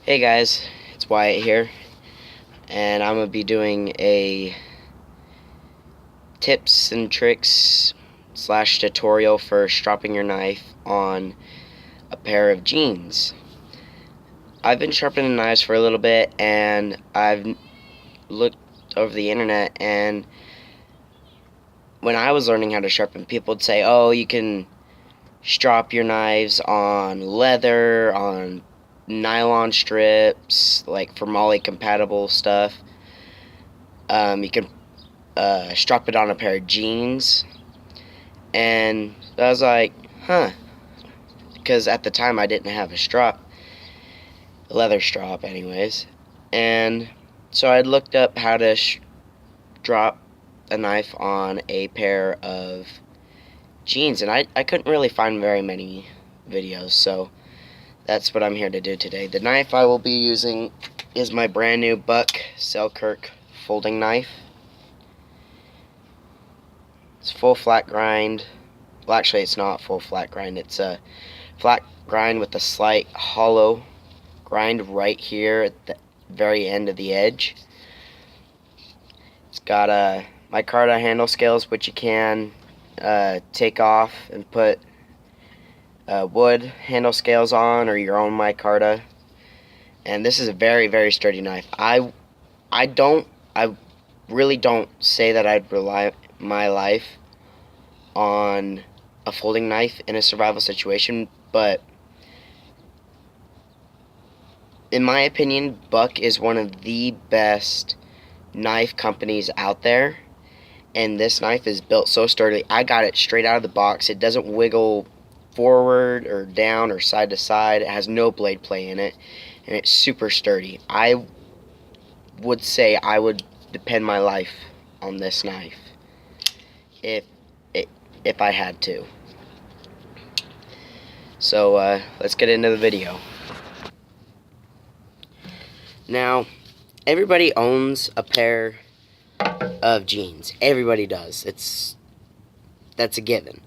Hey guys, it's Wyatt here, and I'm going to be doing a tips and tricks slash tutorial for stropping your knife on a pair of jeans. I've been sharpening knives for a little bit, and I've looked over the internet, and when I was learning how to sharpen, people would say, oh, you can strop your knives on leather, on nylon strips, like for MOLLE compatible stuff. You can strap it on a pair of jeans. And I was like, huh. Because at the time I didn't have a leather strap anyways. And so I looked up how to drop a knife on a pair of jeans. And I couldn't really find very many videos. So that's what I'm here to do today. The knife I will be using is my brand new Buck Selkirk folding knife. It's full flat grind. Well, actually, it's not full flat grind. It's a flat grind with a slight hollow grind right here at the very end of the edge. It's got micarta handle scales, which you can take off and put wood handle scales on, or your own micarta. And this is a very, very sturdy knife. I really don't say that I'd rely my life on a folding knife in a survival situation, but in my opinion, Buck is one of the best knife companies out there, and this knife is built so sturdy. I got it straight out of the box. It doesn't wiggle forward or down or side to side. It has no blade play in it, and it's super sturdy. I would say I would depend my life on this knife if I had to. So let's get into the video. Now, everybody owns a pair of jeans. Everybody does. That's a given.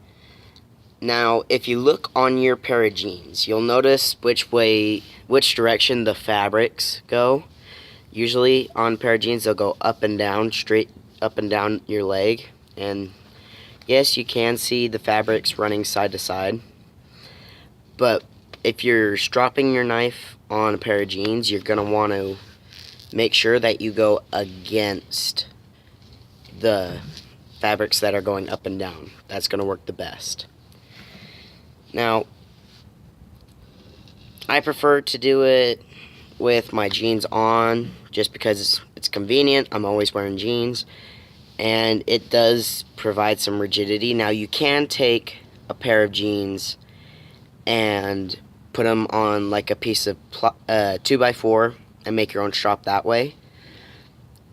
Now, if you look on your pair of jeans, you'll notice which direction the fabrics go. Usually on a pair of jeans, they'll go up and down, straight up and down your leg. And yes, you can see the fabrics running side to side. But if you're stropping your knife on a pair of jeans, you're going to want to make sure that you go against the fabrics that are going up and down. That's going to work the best. Now, I prefer to do it with my jeans on just because it's convenient. I'm always wearing jeans, and it does provide some rigidity. Now, you can take a pair of jeans and put them on like a piece of 2x4 and make your own strap that way,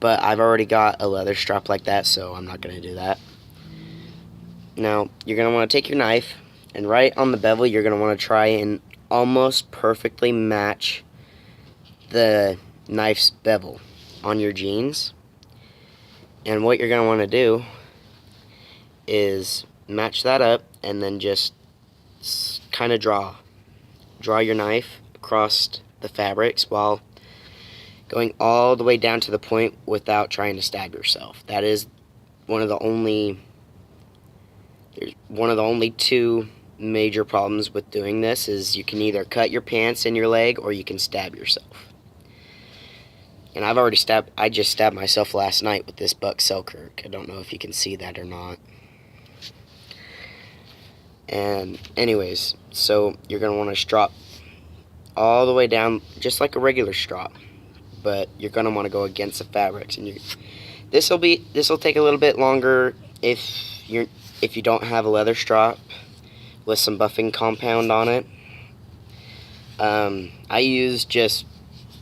but I've already got a leather strap like that, so I'm not going to do that. Now, you're going to want to take your knife, and right on the bevel, you're going to want to try and almost perfectly match the knife's bevel on your jeans. And what you're going to want to do is match that up, and then just kind of draw your knife across the fabrics while going all the way down to the point without trying to stab yourself. That is one of the only two major problems with doing this, is you can either cut your pants in your leg or you can stab yourself. And I just stabbed myself last night with this Buck Selkirk. I don't know if you can see that or not. And anyways, so you're going to want to strap all the way down just like a regular strap, but you're going to want to go against the fabrics. And this will take a little bit longer if you don't have a leather strap with some buffing compound on it. I use just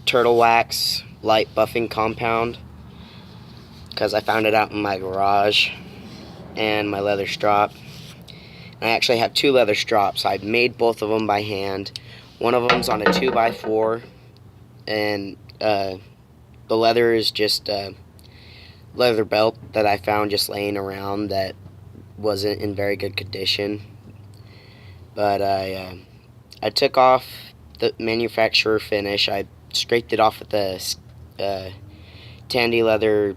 turtle wax light buffing compound because I found it out in my garage, and my leather strap. I actually have two leather straps. I made both of them by hand. One of them's on a 2x4, and the leather is just a leather belt that I found just laying around that wasn't in very good condition. But I took off the manufacturer finish. I scraped it off with the Tandy leather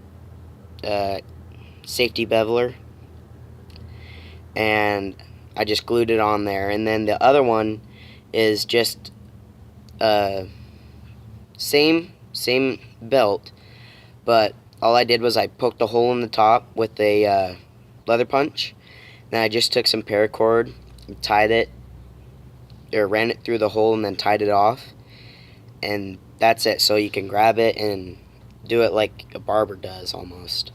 safety beveler, and I just glued it on there. And then the other one is just same belt, but all I did was I poked a hole in the top with a leather punch. Then I just took some paracord and tied it, or ran it through the hole and then tied it off, and that's it. So you can grab it and do it like a barber does almost.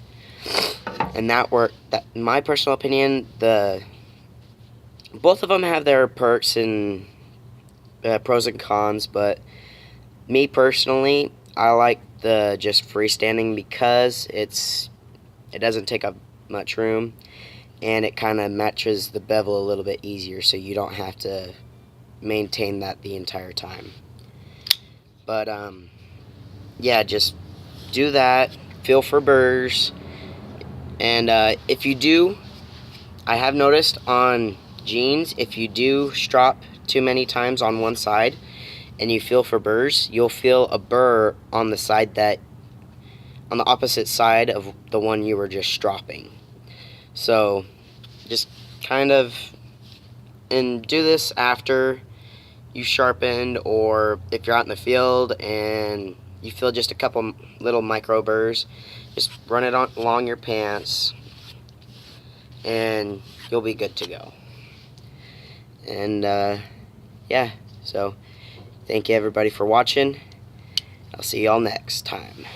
And that worked. In my personal opinion, both of them have their perks and pros and cons, but me personally, I like the just freestanding because it doesn't take up much room, and it kind of matches the bevel a little bit easier, so you don't have to maintain that the entire time. But yeah, just do that. Feel for burrs, and if you do, I have noticed on jeans, if you do strop too many times on one side and you feel for burrs, you'll feel a burr on the opposite side of the one you were just stropping. So just kind of, and do this after you sharpened, or if you're out in the field and you feel just a couple little micro burrs, just run it along your pants and you'll be good to go. And yeah, so thank you everybody for watching. I'll see y'all next time.